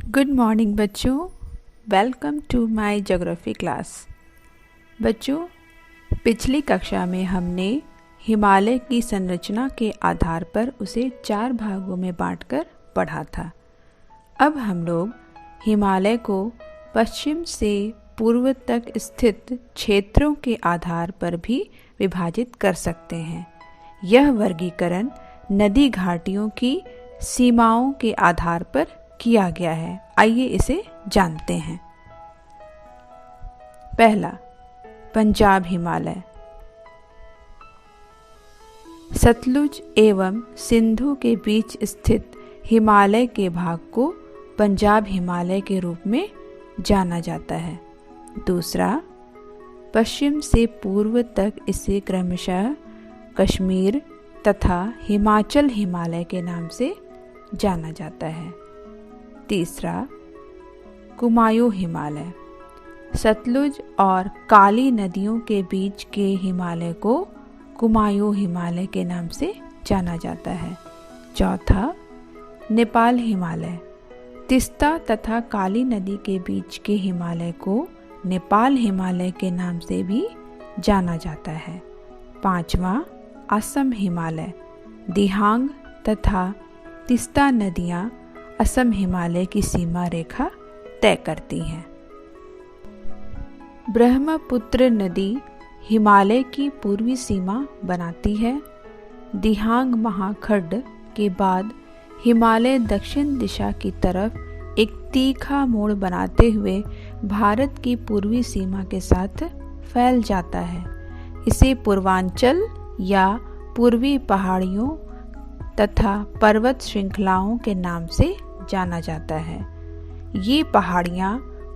Good morning बच्चों, welcome to my geography class. बच्चों, पिछली कक्षा में हमने हिमालय की संरचना के आधार पर उसे 4 भागों में बांटकर पढ़ा था। अब हम लोग हिमालय को पश्चिम से पूर्व तक स्थित क्षेत्रों के आधार पर भी विभाजित कर सकते हैं। यह वर्गीकरण नदी घाटियों की सीमाओं के आधार पर किया गया है। आइए इसे जानते हैं। पहला, पंजाब हिमालय। सतलुज एवं सिंधु के बीच स्थित हिमालय के भाग को पंजाब हिमालय के रूप में जाना जाता है। दूसरा, पश्चिम से पूर्व तक इसे क्रमशः कश्मीर तथा हिमाचल हिमालय के नाम से जाना जाता है। तीसरा, कुमायूं हिमालय। सतलुज और काली नदियों के बीच के हिमालय को कुमायूं हिमालय के नाम से जाना जाता है। चौथा, नेपाल हिमालय। तीस्ता तथा काली नदी के बीच के हिमालय को नेपाल हिमालय के नाम से भी जाना जाता है। पांचवा, असम हिमालय। दिहांग तथा तीस्ता नदियाँ असम हिमालय की सीमा रेखा तय करती हैं। ब्रह्मपुत्र नदी हिमालय की पूर्वी सीमा बनाती है। दिहांग महाखड्ड के बाद हिमालय दक्षिण दिशा की तरफ एक तीखा मोड़ बनाते हुए भारत की पूर्वी सीमा के साथ फैल जाता है। इसे पूर्वांचल या पूर्वी पहाड़ियों तथा पर्वत श्रृंखलाओं के नाम से जाना जाता है। ये पहाड़ियाँ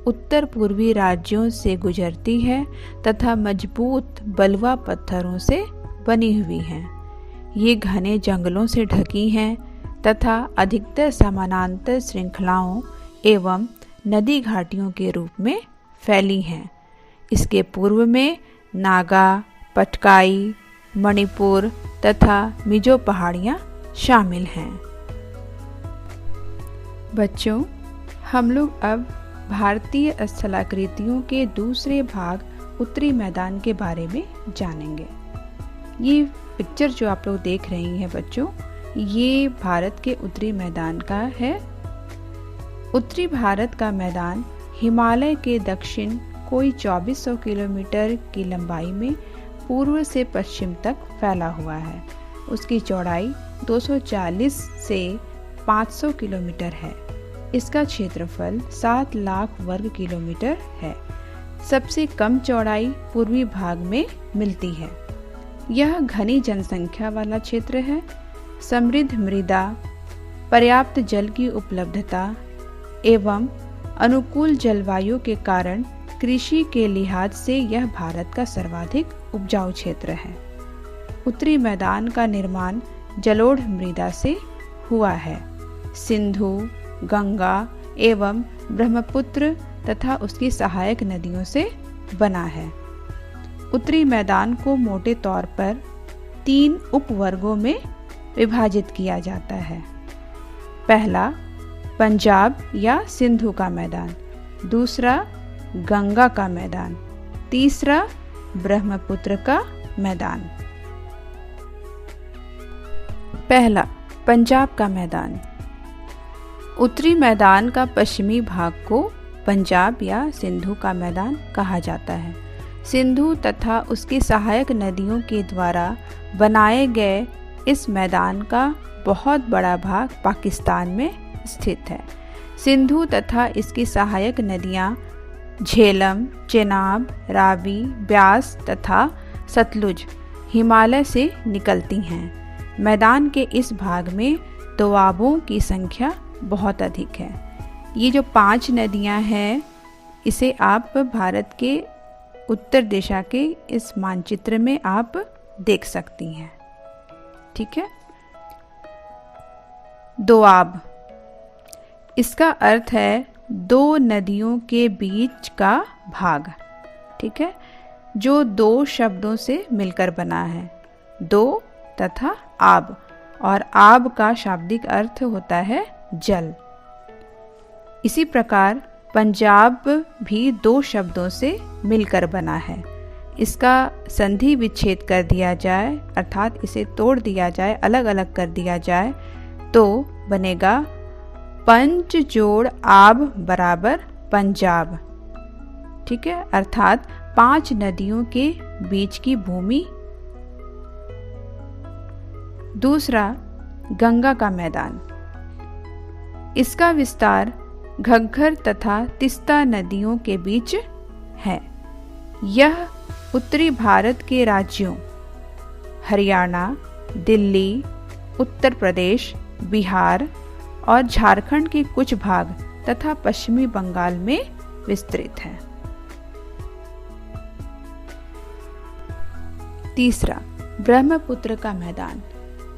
उत्तर पूर्वी राज्यों से गुजरती है तथा मजबूत बलुआ पत्थरों से बनी हुई हैं। ये घने जंगलों से ढकी हैं तथा अधिकतर समानांतर श्रृंखलाओं एवं नदी घाटियों के रूप में फैली हैं। इसके पूर्व में नागा, पटकाई, मणिपुर तथा मिजो पहाड़ियाँ शामिल हैं। बच्चों, हम लोग अब भारतीय स्थलाकृतियों के दूसरे भाग उत्तरी मैदान के बारे में जानेंगे। ये पिक्चर जो आप लोग देख रही हैं बच्चों, ये भारत के उत्तरी मैदान का है। उत्तरी भारत का मैदान हिमालय के दक्षिण कोई 2400 किलोमीटर की लंबाई में पूर्व से पश्चिम तक फैला हुआ है। उसकी चौड़ाई 240 से 500 किलोमीटर है। इसका क्षेत्रफल 7 लाख वर्ग किलोमीटर है। सबसे कम चौड़ाई पूर्वी भाग में मिलती है। यह घनी जनसंख्या वाला क्षेत्र है। समृद्ध मृदा, पर्याप्त जल की उपलब्धता एवं अनुकूल जलवायु के कारण कृषि के लिहाज से यह भारत का सर्वाधिक उपजाऊ क्षेत्र है। उत्तरी मैदान का निर्माण जलोढ़ मृदा से हुआ है। सिंधु, गंगा एवं ब्रह्मपुत्र तथा उसकी सहायक नदियों से बना है। उत्तरी मैदान को मोटे तौर पर 3 उपवर्गों में विभाजित किया जाता है। पहला, पंजाब या सिंधु का मैदान। दूसरा, गंगा का मैदान। तीसरा, ब्रह्मपुत्र का मैदान। पहला, पंजाब का मैदान। उत्तरी मैदान का पश्चिमी भाग को पंजाब या सिंधु का मैदान कहा जाता है। सिंधु तथा उसकी सहायक नदियों के द्वारा बनाए गए इस मैदान का बहुत बड़ा भाग पाकिस्तान में स्थित है। सिंधु तथा इसकी सहायक नदियाँ झेलम, चेनाब, रावी, ब्यास तथा सतलुज हिमालय से निकलती हैं। मैदान के इस भाग में दोआबों की संख्या बहुत अधिक है। ये जो 5 नदियां हैं, इसे आप भारत के उत्तर दिशा के इस मानचित्र में आप देख सकती हैं। ठीक है। दोआब, इसका अर्थ है 2 नदियों के बीच का भाग। ठीक है, जो 2 शब्दों से मिलकर बना है, दो तथा आब, और आब का शाब्दिक अर्थ होता है जल। इसी प्रकार पंजाब भी दो शब्दों से मिलकर बना है। इसका संधि विच्छेद कर दिया जाए अर्थात इसे तोड़ दिया जाए, अलग अलग कर दिया जाए तो बनेगा पंच जोड़ आब बराबर पंजाब। ठीक है, अर्थात 5 नदियों के बीच की भूमि। दूसरा, गंगा का मैदान। इसका विस्तार घग्गर तथा तीस्ता नदियों के बीच है। यह उत्तरी भारत के राज्यों हरियाणा, दिल्ली, उत्तर प्रदेश, बिहार और झारखंड के कुछ भाग तथा पश्चिमी बंगाल में विस्तृत है। तीसरा, ब्रह्मपुत्र का मैदान।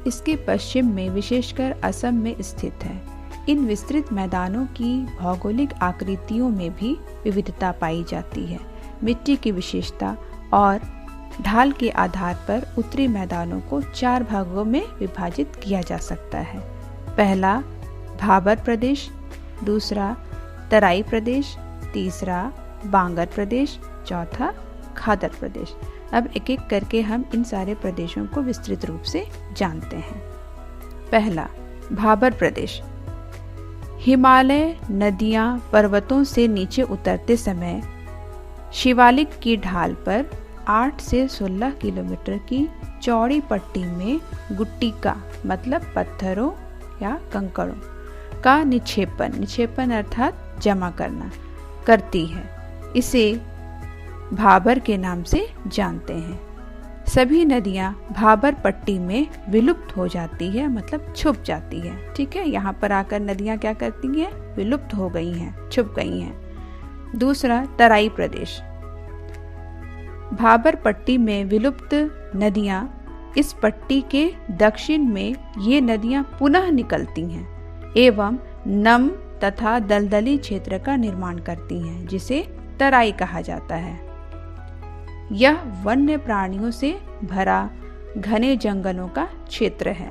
इसके पश्चिम में विशेषकर असम में स्थित है। इन विस्तृत मैदानों की भौगोलिक आकृतियों में भी विविधता पाई जाती है। मिट्टी की विशेषता और ढाल के आधार पर उत्तरी मैदानों को 4 भागों में विभाजित किया जा सकता है। पहला, भाबर प्रदेश, दूसरा, तराई प्रदेश, तीसरा, बांगर प्रदेश, चौथा, खादर प्रदेश। अब एक एक करके हम इन सारे प्रदेशों को विस्तृत रूप से जानते हैं। पहला, भाबर प्रदेश। हिमालय नदियां पर्वतों से नीचे उतरते समय शिवालिक की ढाल पर 8 से 16 किलोमीटर की चौड़ी पट्टी में गुट्टिका मतलब पत्थरों या कंकड़ों का निक्षेपण अर्थात जमा करती है। इसे भाबर के नाम से जानते हैं। सभी नदियां भाबर पट्टी में विलुप्त हो जाती है मतलब छुप जाती है। ठीक है, यहाँ पर आकर नदियां क्या करती हैं? विलुप्त हो गई हैं, छुप गई हैं। दूसरा, तराई प्रदेश। भाबर पट्टी में विलुप्त नदियां इस पट्टी के दक्षिण में ये नदियां पुनः निकलती हैं एवं नम तथा दलदली क्षेत्र का निर्माण करती हैं, जिसे तराई कहा जाता है। यह वन्य प्राणियों से भरा घने जंगलों का क्षेत्र है।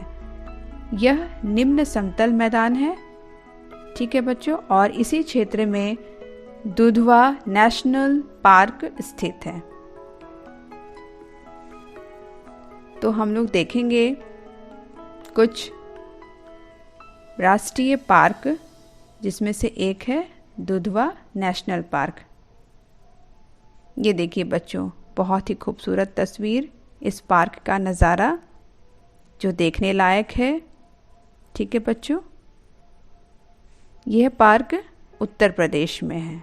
यह निम्न समतल मैदान है। ठीक है बच्चों, और इसी क्षेत्र में दुधवा नेशनल पार्क स्थित है। तो हम लोग देखेंगे कुछ राष्ट्रीय पार्क, जिसमें से एक है दुधवा नेशनल पार्क। ये देखिए बच्चों, बहुत ही खूबसूरत तस्वीर, इस पार्क का नज़ारा जो देखने लायक है। ठीक है बच्चों, यह पार्क उत्तर प्रदेश में है।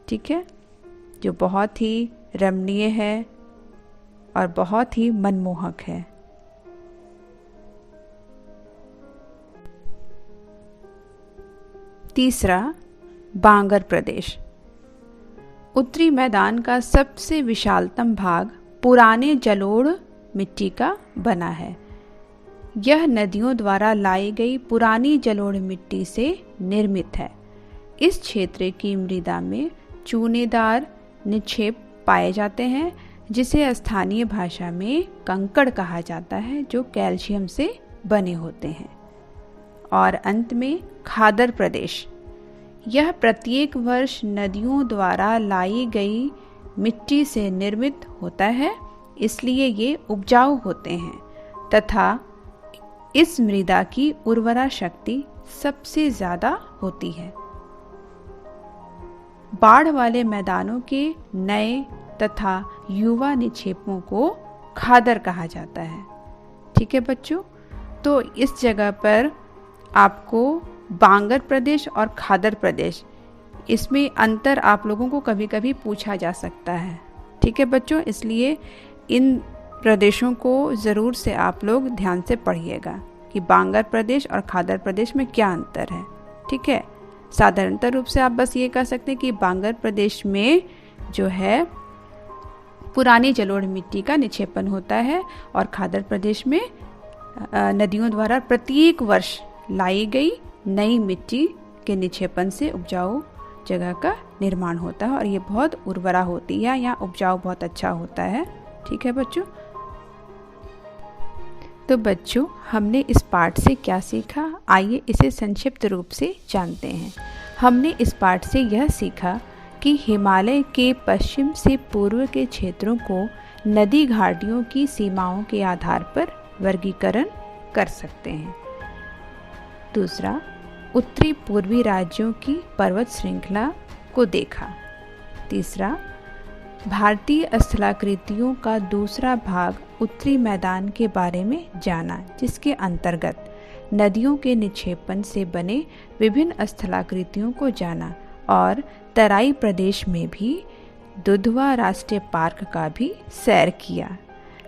ठीक है, जो बहुत ही रमणीय है और बहुत ही मनमोहक है। तीसरा, बांगर प्रदेश। उत्तरी मैदान का सबसे विशालतम भाग पुराने जलोढ़ मिट्टी का बना है। यह नदियों द्वारा लाई गई पुरानी जलोढ़ मिट्टी से निर्मित है। इस क्षेत्र की मृदा में चूनेदार निक्षेप पाए जाते हैं, जिसे स्थानीय भाषा में कंकड़ कहा जाता है, जो कैल्शियम से बने होते हैं। और अंत में खादर प्रदेश। यह प्रत्येक वर्ष नदियों द्वारा लाई गई मिट्टी से निर्मित होता है, इसलिए ये उपजाऊ होते हैं तथा इस मृदा की उर्वरा शक्ति सबसे ज़्यादा होती है। बाढ़ वाले मैदानों के नए तथा युवा निक्षेपों को खादर कहा जाता है। ठीक है बच्चों, तो इस जगह पर आपको बांगर प्रदेश और खादर प्रदेश, इसमें अंतर आप लोगों को कभी कभी पूछा जा सकता है। ठीक है बच्चों, इसलिए इन प्रदेशों को ज़रूर से आप लोग ध्यान से पढ़िएगा कि बांगर प्रदेश और खादर प्रदेश में क्या अंतर है। ठीक है, साधारणतः रूप से आप बस ये कह सकते हैं कि बांगर प्रदेश में जो है पुरानी जलोढ़ मिट्टी का निक्षेपण होता है और खादर प्रदेश में नदियों द्वारा प्रत्येक वर्ष लाई गई नई मिट्टी के निक्षेपण से उपजाऊ जगह का निर्माण होता है और ये बहुत उर्वरा होती है, यहाँ उपजाऊ बहुत अच्छा होता है। ठीक है बच्चों, तो हमने इस पाठ से क्या सीखा, आइए इसे संक्षिप्त रूप से जानते हैं। हमने इस पाठ से यह सीखा कि हिमालय के पश्चिम से पूर्व के क्षेत्रों को नदी घाटियों की सीमाओं के आधार पर वर्गीकरण कर सकते हैं। दूसरा, उत्तरी पूर्वी राज्यों की पर्वत श्रृंखला को देखा। तीसरा, भारतीय स्थलाकृतियों का दूसरा भाग उत्तरी मैदान के बारे में जाना, जिसके अंतर्गत नदियों के निक्षेपण से बने विभिन्न स्थलाकृतियों को जाना, और तराई प्रदेश में भी दुधवा राष्ट्रीय पार्क का भी सैर किया,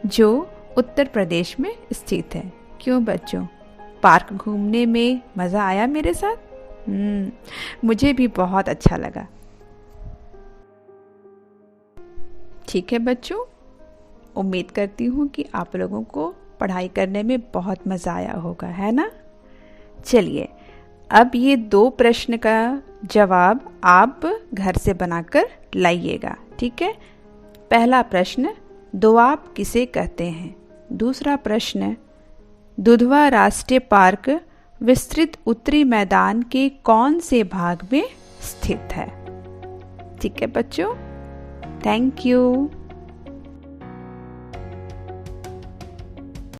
जो उत्तर प्रदेश में स्थित है। क्यों बच्चों, पार्क घूमने में मज़ा आया मेरे साथ? मुझे भी बहुत अच्छा लगा। ठीक है बच्चों, उम्मीद करती हूँ कि आप लोगों को पढ़ाई करने में बहुत मज़ा आया होगा, है ना? चलिए, अब ये 2 प्रश्न का जवाब आप घर से बनाकर लाइएगा, ठीक है? पहला प्रश्न, दोआब किसे कहते हैं? दूसरा प्रश्न, दुधवा राष्ट्रीय पार्क विस्तृत उत्तरी मैदान के कौन से भाग में स्थित है? ठीक है बच्चों, थैंक यू।